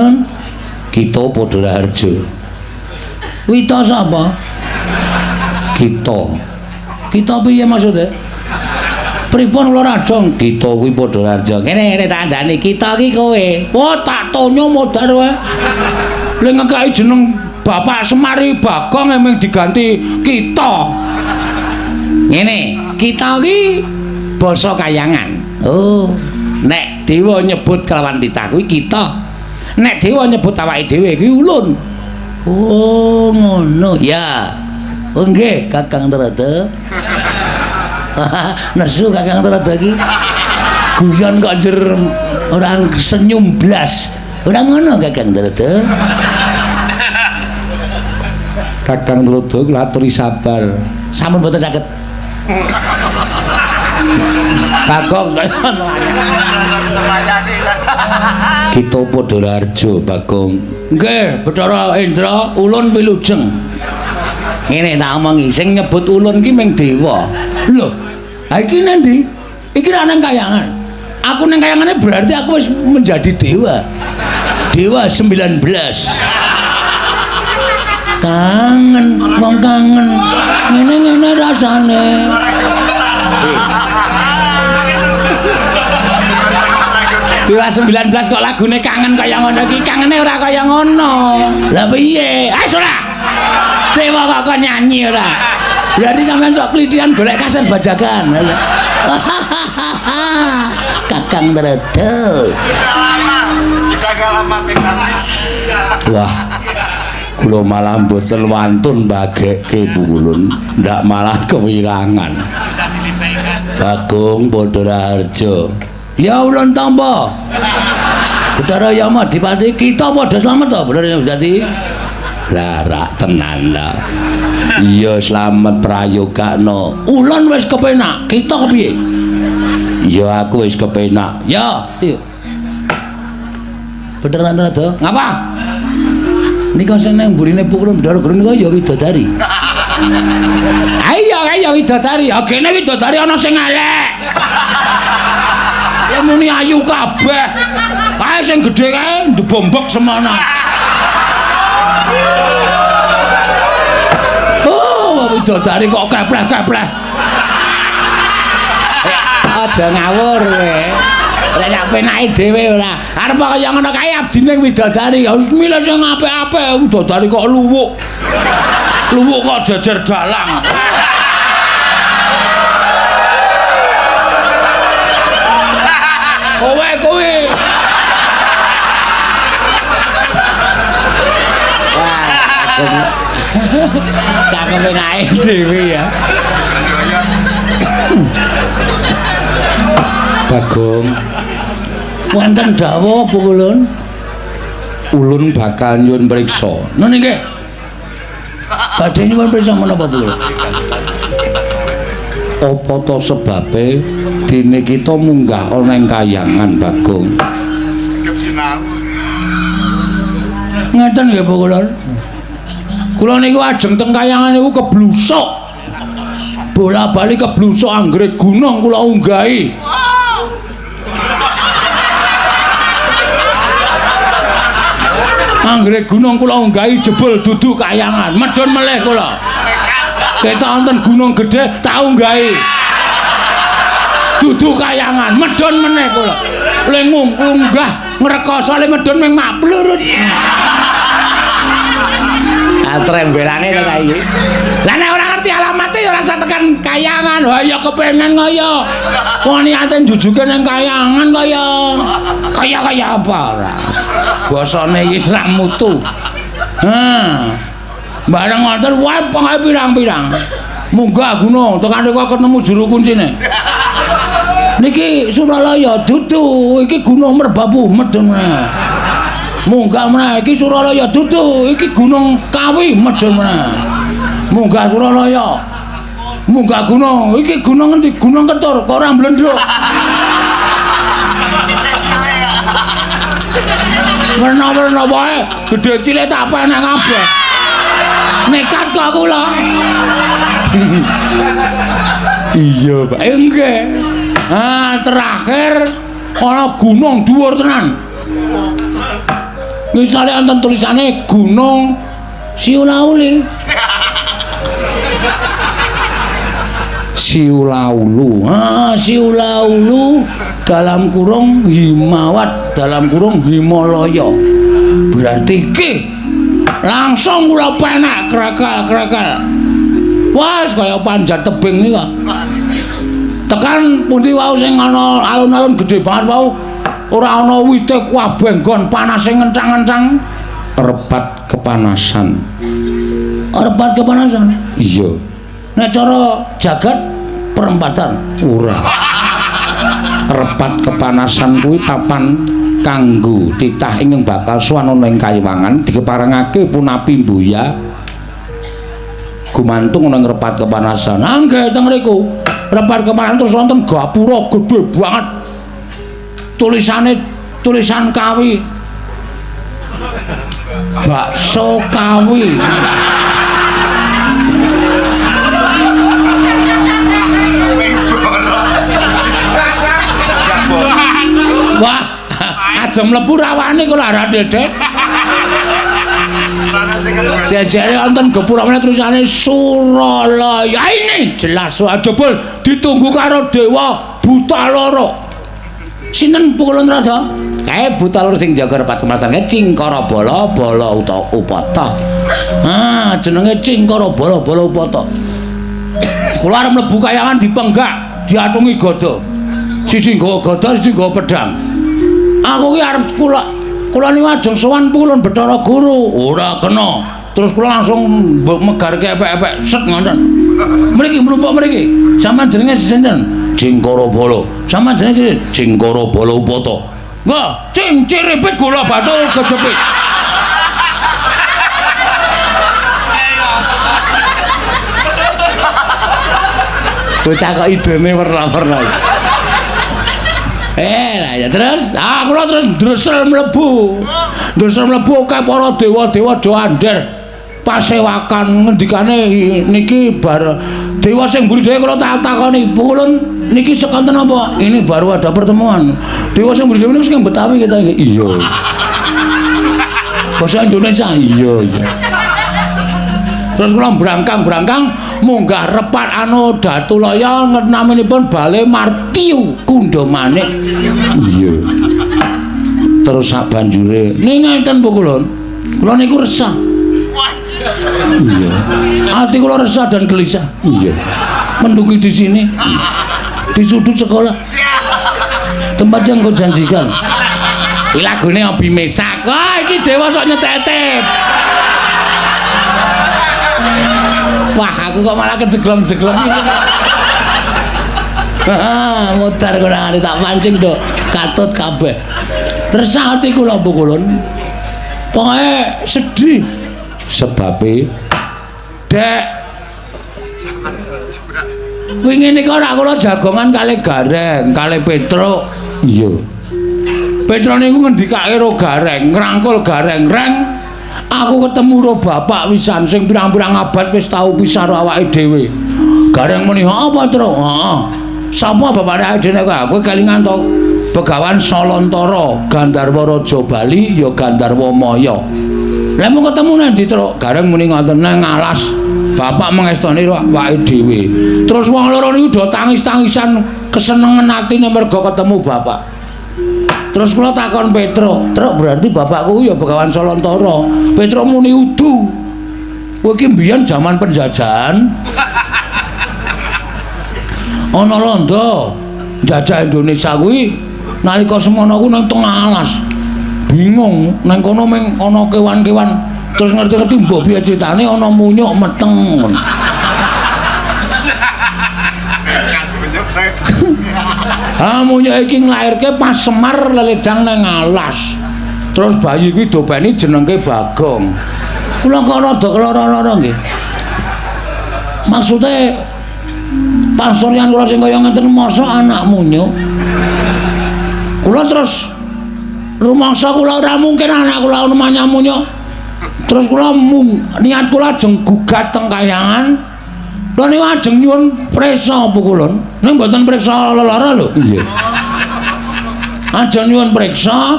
Sinten? Kita padha Raharja. Wita sapa? Kita. Kita piye maksude? Pripun kula radong? Kita kuwi padha Raharja. Kene tandane kita iki kowe. Oh, tak tonyo modar wae. Lek ngekaki jeneng Bapak Semari Bagong emang diganti kita. Ngene, kita iki basa Kayangan. Oh, Nek dewa nyebut kelawan titah kuwi kita. Nek dewa nyebut awake dhewe kuwi ulun. oh ngono. Ya. Oh nggih, Kakang Trada. Nesu Kakang Trada iki. Guyon kok jer orang senyum blas. Ora ngono Kakang Trada. Kakang Trada kula aturi sabar. Sampun boten saged. Bagong kita padha Raharja, Bagong. Nggih, Bathara Indra, ulun wilujeng. Ngene tak omongi, sing nyebut ulun ki ming dewa. Lho, ha iki nendi? Iki ra nang Kayangan. Aku nang Kayangane berarti aku wis menjadi dewa. Dewa 19. Kangen, wong kangen. Ngene-ngene rasane. Dewa 19 kok lagune kangen kaya ngono iki, kangene ora kaya ngono. Lah piye? Ora. Dewa kok nyanyi ora. Berarti sampean sok klitian golek kaset bajakan. Kakang Trada. Kita lama PKP. Wah. Kula malah mboten wantun bagekke bulun, ndak malah kewirangan. Bagong padha Raharja. Ya ulun tampa. Bathara Yama Dipati kita padha slamet to, bener dadi. Lah rak tenan lah. Iya slamet prayogakno. Ulun wis kepenak, kita kepiye? Ya aku wis kepenak. Ya, tiyo. Beneran Trada? Ngapa? Nika sing nang mburine pukulun Bathara Guru nika ya widodari. Ayo widodari. Ya kene widodari ana sing elek. Ya muni ayu kabeh. Kae sing gedhe kae ndebombok semono. Oh, widodari kok kepleh-kepleh. Aja ngawur kowe. Lek nek penake dhewe ora. Arep kaya ngono kae abdine widodari. Ya wis milih sing apik-apik. Widodari kok luwuk. Luwuk kok jejer dalang. Kowe. Wah, cakep penake dhewe ya. Bagong, Wonten dawuh apa ulun? ulun bakal nyuwun priksa. Nggih nggih. Badhe nyuwun priksa menapa ulun? Apa to sebabe dene kita munggah ana ing Kayangan, Bagong? Ngeten nggih Bu Kulon. Kula niku ajeng teng Kayangan niku keblusuk. Bola-bali keblusuk anggrek gunung kula unggahi. Anggrek gunung kula unggahi jebul dudu Kayangan. Medhun melih kula. Kita wonten gunung gedhe tak unggahi. Dudu Kayangan, medhun meneh kula. Ling munggah ngrekoso le medhun ming maplurut. Trembelane to kae. Lah nek ora ngerti alamate ya ora usah tekan Kayangan. Wah ya kepengen kaya. Wong niate njujuke ning Kayangan kaya. Kaya apa ora. Basane Islam mutu. Bareng ngoten wae pengae pirang-pirang. Munggah gunung tekan kok ketemu juru kuncine. Niki Suralaya dudu, iki Gunung Merbabu medhun. Munggah meneh iki Suralaya dudu, iki Gunung Kawi medhun meneh. Munggah Suralaya. Munggah gunung, iki gunung endi? Gunung Ketur, kok ora mblendruk. Werna-werna wae, gedhe cilik tak penek kabeh. Nekat kok kula. Iya, Pak. Nggih. Terakhir ana gunung dhuwur tenan. Misale wonten tulisane Gunung Siulauli. Siulaulu. Siulaulu dalam kurung Himawat dalam kurung Himalaya. Berarti iki langsung kula penak krakal. Wes kaya panjat tebing iki kok. Tekan pundi wau sing ana alun-alun gedhe banget wau. Ora ana wite kabeh nggon panase ngencang-encang. Repat kepanasan. Repat kepanasan. Iya. Nek cara jagat perempatan ora. Repat kepanasan kuwi papan kanggo titah ingkang bakal suwanana ing kayiwangan dikeparengake punapi mbuya gumantung nang repat kepanasan. Nggih teng mriku. Repat kepanasan terus wonten gapura gedhe banget. Tulisan Kawi. Bakso Kawi. Wah, aja mlebu rawane kok lara dedek. Jajare wonten gapura meneh tulisane Suralaya. Ini jelas wae jebul ditunggu karo dewa buta loro. Sinten pukulun rada? Kae buta loro sing jaga repat kepanasan Cingkara Bala Upata. Jenenge Cingkara Bala Upata. Kula arep mlebu kayangan dipenggak, diatungi gada. Siji nggawa gada, siji nggawa pedang. Aku ki arep kula niku ajeng sowan pukulun Bathara Guru. Ora kena. Terus kula langsung megarke epek-epek set ngoten. Mriki mlumpuk mriki. Sampeyan jenenge sinten? Cingkara Bala. Sampeyan jenenge Cingkara Bala Upata. Wah, ciripit gula batu kejepit. bocah kok idene werna-werna. Lah ya terus, kula terus ndresel mlebu. Ndresel mlebu kae para dewa-dewa do ander. Pasewakan ngendikane niki bar dewa sing mburi dhewe kula tak takoni, "Pukulun niki sekonten apa?" Ini baru ada pertemuan. Dewa sing mburi dhewe niku sing Betawi kita iki. Iya. Basa Indonesia. Iya. Terus kula brangkang munggah repat anu Datulaya naminipun Bale Martiu Kundamanik. Iya. Terus sak banjure ning ngenten Pukulun. Kula niku resah. Iya. Hati kula resah dan gelisah. Iya. Mendugi di sini. Di sudut sekolah. Tempat yang kau janjikan. Iki lagune Obi Mesak. Iki dewa sok nyetetep. Wah, aku kok malah kejeglong-jeglong iki. Mutar kurang ali tak pancing do katut kabeh. Resah ati kula Pukulun. Pokoke sedih. Sebabe Dek wingi nika ora kula jagongan kalih Gareng, kalih Petruk. iya. Petruk niku ngendikake ro Gareng, ngrangkul Gareng, "Reng, aku ketemu ro bapak wisan sing pirang-pirang abad wis tau pisah ro awake dhewe." Gareng muni, "Apa, Truk?" "Heeh. Sapa bapake awake dhewe kok? Kowe kelingan to Begawan Salantara, Gandarwa Raja Bali ya Gandarwa Maya." Lah mau ketemu nanti Truk? Gareng muni ngoten, "Nang alas bapak mengestoni awake dhewe." Terus wong loro niku do tangis-tangisan kesenengan atine mergo ketemu bapak. Terus kula takon Petruk, "Truk, berarti bapakku ya Begawan Salantara." Petruk muni, "Udu. Kowe iki mbiyen jaman penjajahan ana londo njajah Indonesia kuwi nalika semono ku nang tengah alas. Bingung nang kono meng ana kewan-kewan terus ngerti-ngerti mbok piye critane ana munyuk meteng. Munyuk iki nglairke pas Semar leledang nang alas. Terus bayi kuwi dobeni jenengke Bagong. Kula kok rada keloro-loro nggih. Maksude pasuryan kula sing kaya ngeten mosok anak munyuk. Kula terus rumangsa kula ora mungkin anak kula namanya munyuk. Terus kula niat kula ajeng gugat teng kayangan. Kula niku ajeng nyuwun prisa Pukulun. Ning mboten priksa lelara lho. Iya. Ajeng nyuwun priksa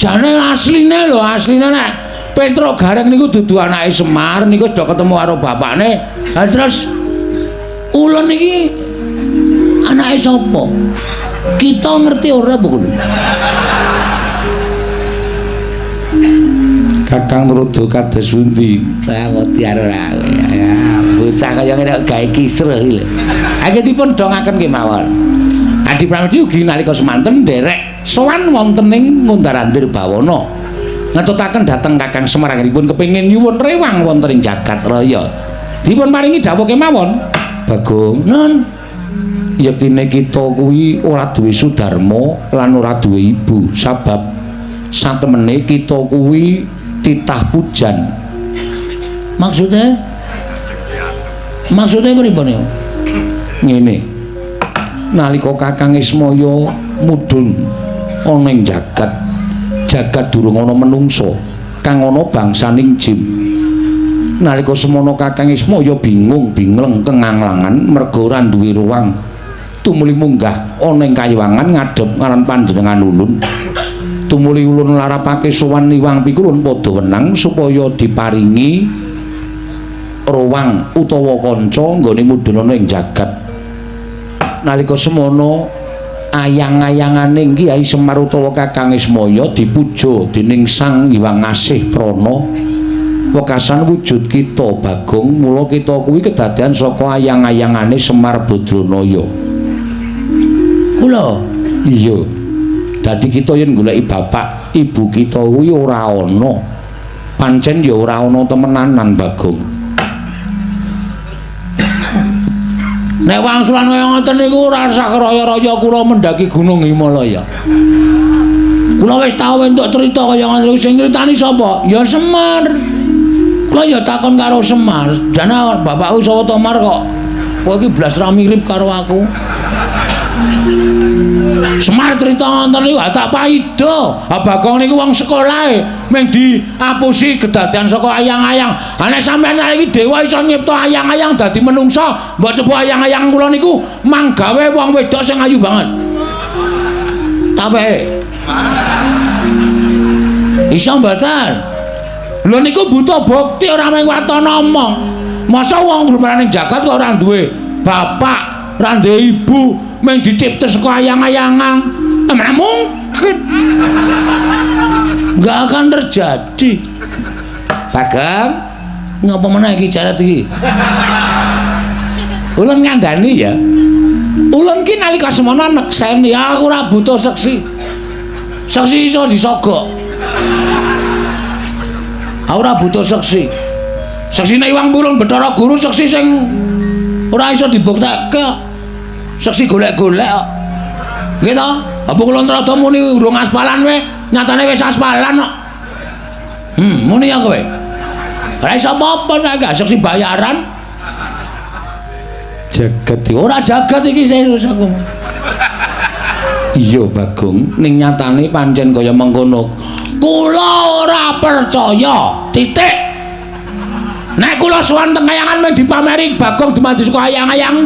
Jane asline nek Petro Gareng niku dudu anake Semar niku sudah ketemu karo bapakne. Lah terus ulun iki anake sapa? Kita ngerti ora Bu? Kakang Rudo kados pundi? Lah ngerti ora ya. Bocah kaya ngene gawe kisruh iki lho. Anggenipun dongaken kemawon. Adi Pramesti ugi nalika semanten nderek sowan wonten ing Ngundarandir Bawana. Ngetutaken dhateng Kakang Semar anggenipun kepengin nyuwun rewang wonten ing jagat raya. Dipun paringi dawuh kemawon. Bagong, Nun, yektine kita kuwi ora duwe sudarma lan ora duwe ibu, sabab satemene kita kuwi titah pujan. maksudnya pripun niku? Ngene. Nalika Kakang Ismaya mudhun ana ing jagat durung ana menungsa kang ana bangsaning jin. Nalika semana Kakang Ismaya bingung kenganglangan merga ora duwe ruang tumuli munggah ana ing kayiwangan ngadhep ngaran panjenengan ulun. Tumuli ulun larapake sowan Liwang Pikulun padha wenang supaya diparingi ruang utawa kanca nggone mudhun ana ing jagat. Nalika semana ayang-ayangane Kyai Semar utawa Kakang Ismaya dipuja dening Sang Hyang Asih Prana wekasan wujud kita Bagong, mula kita kuwi kedadean saka ayang-ayangane Semar Badranaya. Kula Iya. Dadi kita yen goleki bapak ibu kita kuwi ora ana. Pancen ya ora ana temenanan Bagong. nek wangsulan kaya ngoten niku ora sak raya-raya kula mendaki Gunung Himalaya. Kula wis tau entuk cerita kaya ngoten sing nyritani sapa? Ya Semar. Kula ya takon karo Semar, "Dana bapakku sapa to Mar kok kowe iki blas ra mirip karo aku?" Semar cerita ngoten niku tak paido. Bagong niku wong sekolahe mung diapusi kedadean saka ayang-ayang. Nek sampeyan iki dewa iso nyipta ayang-ayang dadi menungsa, mbok coba ayang-ayang kula niku manggawe wong wedok sing ayu banget. Tapi iso mboten? Lho niku buta bukti ora mung watana omong. Masa wong lumraning jagat kok ora duwe bapak, ora duwe ibu, mung dicipta saka ayang-ayangan. Mana mungkin? Enggak akan terjadi. Bagong, ngapa meneh iki jarat iki? Ulun ngandani ya. Ulun ki nalika semana nekseni aku ora butuh seksi. Seksi iso disogok. Ora butuh seksi. Seksine Iwang Pulun Bathara Guru seksi sing ora iso dibuktekke. Seksi golek-golek kok. Nggih to? Apa kula ntrada muni urung aspalan wae, nyatane wis aspalan kok. Muni ya kowe. Ora iso apa-apa nek gak seksi bayaran. Jagat Ora jagat iki serius aku. iya Bagong, ning nyatane pancen kaya mengkono. Kula ora percaya. Titik. Nek kula sowan teng kayangan men dipameri Bagong dumadi saka ayang-ayang,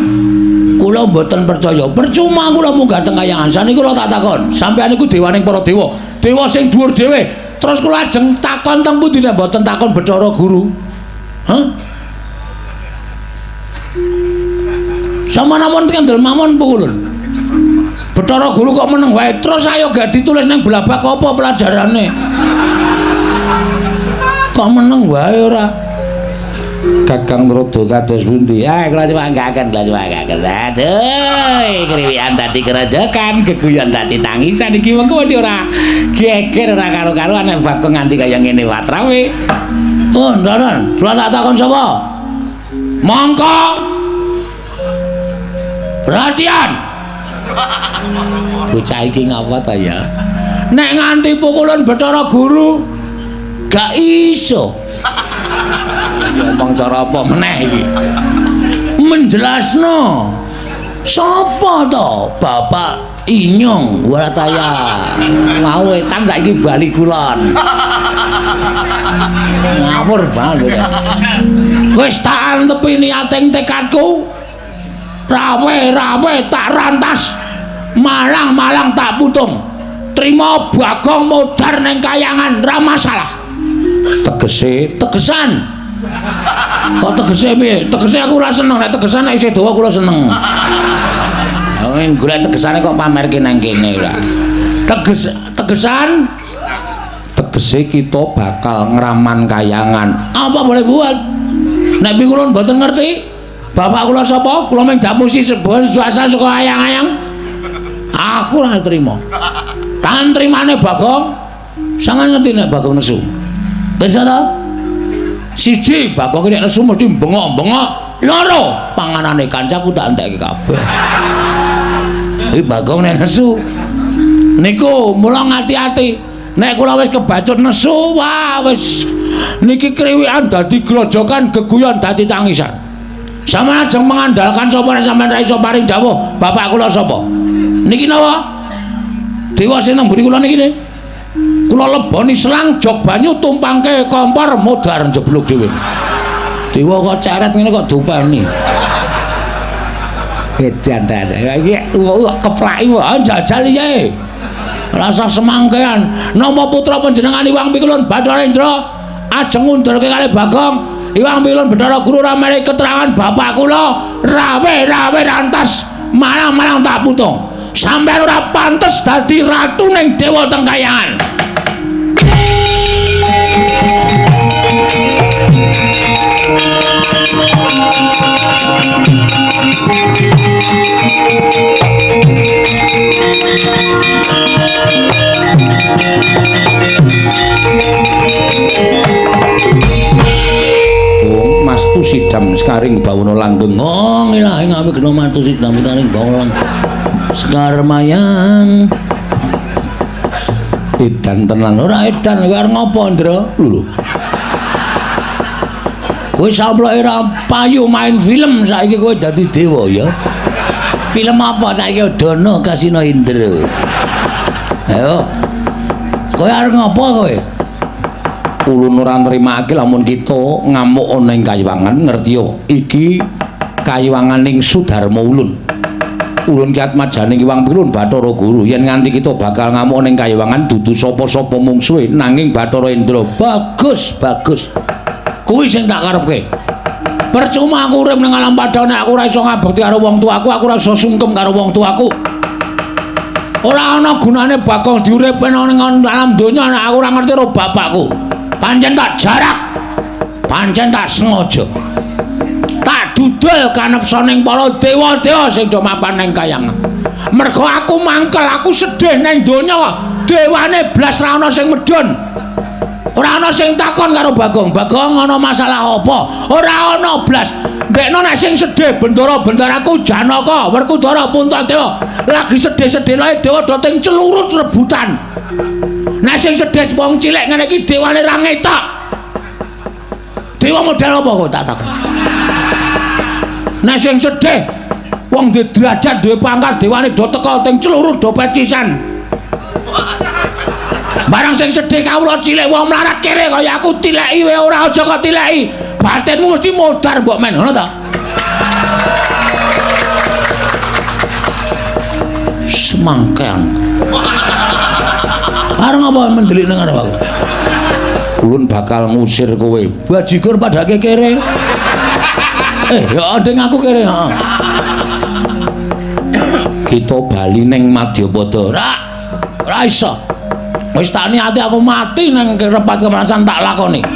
kula mboten percaya. Percuma kula munggah teng kayangan. Saniki kula tak takon, sampeyan iku dewaning para dewa. Dewa sing dhuwur dhewe. Terus kula ajeng takon teng pundi nek mboten takon Bathara Guru. Hah? Sama namun kendel mamon pulun. Bathara Guru kok meneng wae. Terus ayo gak ditulis nang blabak apa pelajarane. Kok meneng wae ora? Kakang Rudo kados pundi? Kula cuma anggaken. Aduh, kriwian dadi kerojokan, geguyon dadi tangisan iki mengko ora geger ora karo-karo nek Bagong nganti kaya ngene watrawe. Oh, ndaran, kula tak takon sapa? Mongko. Perhatian. Bocah iki ngapa ta ya? Nek nganti pukulan Bathara Guru gak iso. Ngomong cara apa meneh iki? Menjelasno. Sapa to? Bapak Inyong Warataya. Mau etan saiki bali kulon. Ngawur banget. Wis tak antepi niating tekadku. Rawe tak rantas. Malang tak putung. trima Bagong modar ning kayangan ra masalah. Tegesan. Kok tegese piye? Tegese aku ora seneng, nek tegesan nek isih dawa kula seneng. Wong golek tegesane kok pamerke nang kene ora. Tegesan tegese kita bakal ngraman kayangan. Apa boleh buat? Nek kula mboten ngerti. Bapak kula sapa? Kula mung damusi sebuah suasana saka ayang-ayang. Aku ora trima. Tangan trimane Bagong. Sampeyan ngerti nek Bagong nesu. Pirsa ta? Siji Bagong nek nesu mesti bengok-bengok. Loro panganane kancaku tak entekke kabeh. Iki Bagong nek nesu. Niku mula ngati-ati. Nek kula wis kebacut nesu, wah wis niki kriwikan dadi grojokan, geguyon dadi tangisan. Sampeyan ajeng mengandalkan sapa nek sampeyan ra iso paring dawuh, bapak kula sapa? Niki napa? Dewa sing nang mburi kula niki ne. Kula leboni selang jog banyu tumpangke kompor modar njebluk dhewe. Dewa kok ceret ngene kok dupani. Edan ta. Iki keplaki wae jajal iki. Rasa semangkean nama putra panjenengan Iwang Pikulun Bathara Indra ajeng ngundurke kalih Bagong. Iwang Pikulun Bathara Guru ramene keterangan bapak kula rawe rantas malang-malang tak putung. Sampeyan ora pantes dadi ratu ning dewa teng kayangan. Mastu sidam sekaring bawana langgeng. Oh, ilahi ngami kena mantu sidam sekaring bawana langgeng. Sekar mayang. Edan tenan. Ora edan, kowe arep ngopo, Ndra? Lho. Kowe samploke ra payu main film saiki kowe dadi dewa ya. Film apa saiki Dono Kasino Indra. Ayo. Kowe arep ngopo kowe? Ulun ora nrimake lamun kita ngamuk ana ing Kayiwangan, ngerti yo. Iki Kayiwanganing Sudarma Ulun. Ulun ki atmajaning Iwang Pikulun Bathara Guru. Yen nganti kita bakal ngamuk ning Kayiwangan dudu sapa-sapa mungsuhe nanging Bathara Indra. Bagus. Kuwi sing tak karepke. Percuma aku urip ning alam padha nek aku ora iso ngabekti karo wong tuaku, aku ora iso sungkem karo wong tuaku. Ora ana gunane Bagong diuripke ning alam donya nek aku ora ngerti karo bapakku. Pancen tak jarak, pancen tak sengaja, tak dudul kanepsa ning para dewa-dewa sing do mapan ning kayangan. Mergo aku mangkel, aku sedih ning donya, dewane blas ra ana sing medhun. Ora ana sing takon karo Bagong, Bagong ana masalah apa? Ora ana blas. Ndekno nek sing sedih bendara-bendaraku Janaka, Werkudara, Puntadewa lagi sedih-sedih lae dewa do teng celurut rebutan. Nek sing sedih wong cilik ngene iki dewane ra ngetok. Dewa model apa kok tak takon? Nek sing sedih wong duwe derajat, duwe pangkat dewane do teka teng celurut do pecisan. Barang sing sedih kawula cilik wong mlarat kere kaya aku tileki wae ora aja kok tileki. Batinmu mesti modar mbok men, ngono ta? Semangkean. Arep apa mendelik nang arep aku? Ulun bakal ngusir kowe. Bajigur padake kere. Ya ndeng aku kere, heeh. Kita bali ning Madyapada. Ora iso. Wis tak niati aku mati nang repat kemanasan tak lakoni.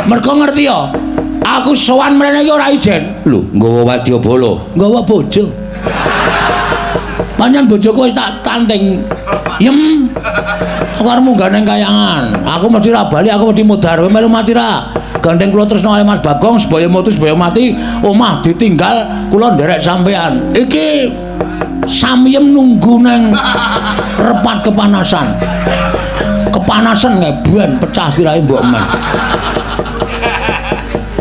Mergo ngerti ya, aku sowan mrene iki ora ijen. Lho, nggawa wadyabala. Nggawa bojo. Panjen bojoku wis tak tanteng. Yem. Aku arep munggah ning kayangan. Aku mesti ra bali, aku mesti mudhar. Kowe melu mati ra? Gandeng kula tresno kali Mas Bagong, sebaya mutu sebaya mati, omah ditinggal, kula nderek sampean. Iki samyem nunggu nang repat kepanasan. Kepanasan ngebuan pecah sirahe mbok men.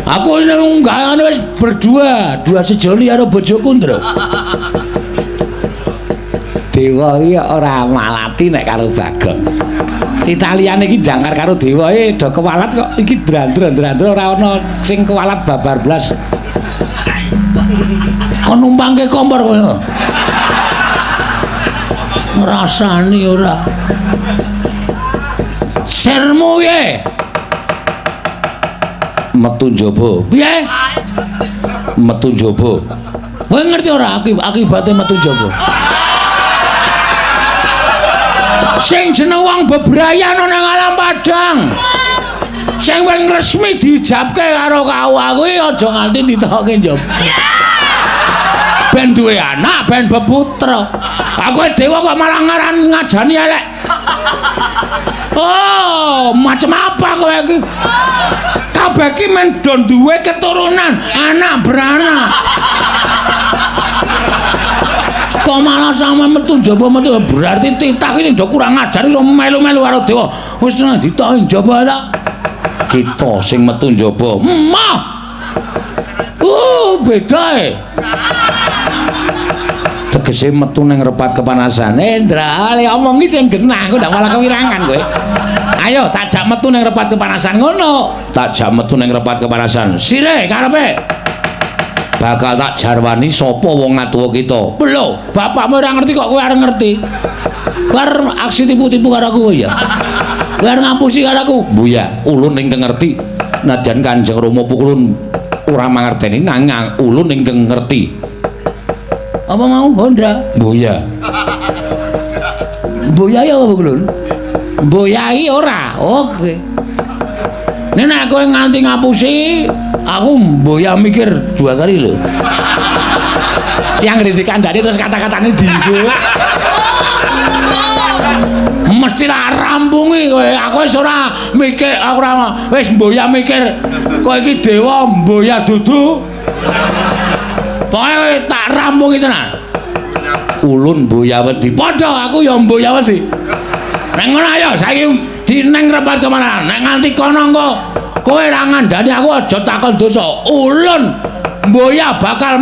Aku nunggah wis berdua, dua sejoli karo bojoku, Ndra. Dewa iki ora malati nek karo Bagong. Italiane iki jangkar karo dewa do kewalat kok iki drandra-drandra ora ana sing kewalat babar blas. Kon numpangke kompor kowe. ngrasani ora. Sermu piye? Metu njaba. Piye? Metu njaba. Kowe ngerti ora akibate metu njaba? Sing jeneng wong bebrayan ana nang alam padang. Sing wing resmi dijabke karo kawah kuwi aja nganti ditokke njaba. Ben duwe anak, ben beputra. Aku dewa kok malah ngaran ngajani elek. Oh, macam apa kowe iki? Kabeh iki men do duwe keturunan, anak beranak. Kok malah sampe metu njaba metu berarti titah iki ndok kurang ajar iso melu-melu karo dewa. Wis ditokke njaba ta. Kita sing metu njaba. Mah. Beda e. Tegese metu ning repat kepanasan. Indra, le omong iki sing genah, aku ndak malah kewirangan kowe. Ayo tak jak metu ning repat kepanasan ngono. Tak jak metu ning repat kepanasan. Sire karepe. Bakal tak jarwani sapa wong atuwa kita. Lho, bapakmu ora ngerti kok kowe arep ngerti. Kowe aksi tipu-tipu karo aku ya. Kowe arep ngapusi karo aku. Buya, ulun ingkang ngerti. Nadyan Kanjeng Rama pukulun ora mangerteni nanging ulun ingkang ngerti. Apa mau Bondra? Buya. Boyai apa pukulun? Boyai ora. Oke. Nek kowe nganti ngapusi, aku mboya mikir 2 kali lho. Yang dikandani terus kata-katane dienggo. Mesti lah rampungi kowe. Aku wis ora mikir, aku ora wis mboya mikir kowe iki dewa mboya dudu. Pokoke tak rampungi tenan. Ulun mboya wedi. Padha aku ya mboya wedi. Nek ngono ayo saiki dineng repat kemana? Nek nganti kono engko kowe ora ngandani aku aja takon dosa. Ulun mboya bakal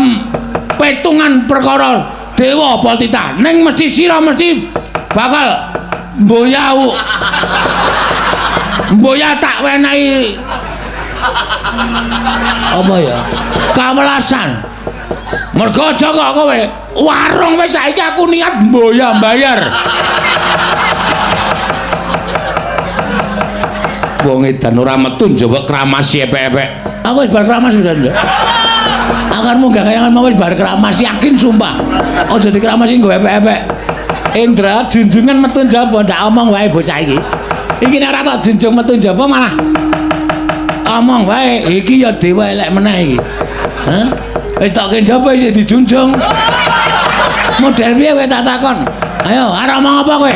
petungan perkara dewa apa titah. Ning mesti sira mesti bakal mboya tak wenehi apa ya? Kawelasan. Mergo aja kok kowe warung wis saiki aku niat mboya bayar. Wong edan ora metu njaba kramasi epek-epek. Aku wis bar keramas wis nduk. Akarmu gak kayangan mau wis bar keramas yakin sumpah. Aja dikramasi nggo epek-epek. Indra junjungan metu njaba ndak omong wae bocah iki. Iki nek ora tak junjung metu njaba malah omong wae iki ya dewa elek meneh iki. Hah? Wis tak njaba isih dijunjung. Model piye kowe tak takon? Ayo, arep omong apa kowe?